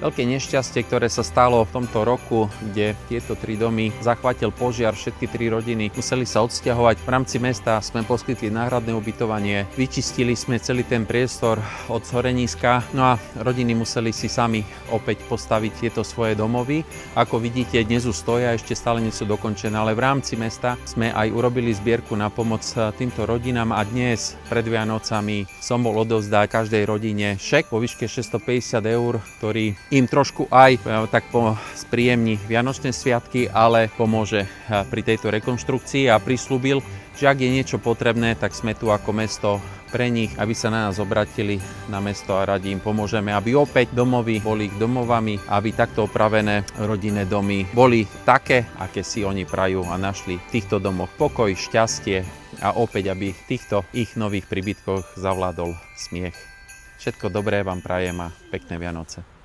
Veľké nešťastie, ktoré sa stalo v tomto roku, kde tieto 3 domy zachvátil požiar, všetky 3 rodiny museli sa odsťahovať. V rámci mesta sme poskytli náhradné ubytovanie, vyčistili sme celý ten priestor od zhoreniska, no a rodiny museli si sami opäť postaviť tieto svoje domovy. Ako vidíte, dnes už stoja, ešte stále nie sú dokončené, ale v rámci mesta sme aj urobili zbierku na pomoc týmto rodinám a dnes pred Vianocami som bol odovzdať každej rodine šek vo výške 650 eur, ktorý im trošku aj tak spríjemní Vianočné sviatky, ale pomôže pri tejto rekonštrukcii a prislúbil, že ak je niečo potrebné, tak sme tu ako mesto pre nich, aby sa na nás obratili na mesto a radi im pomôžeme, aby opäť domovy boli domovami, aby takto opravené rodinné domy boli také, aké si oni prajú a našli v týchto domoch pokoj, šťastie a opäť, aby v týchto ich nových príbytkoch zavládol smiech. Všetko dobré vám prajem a pekné Vianoce.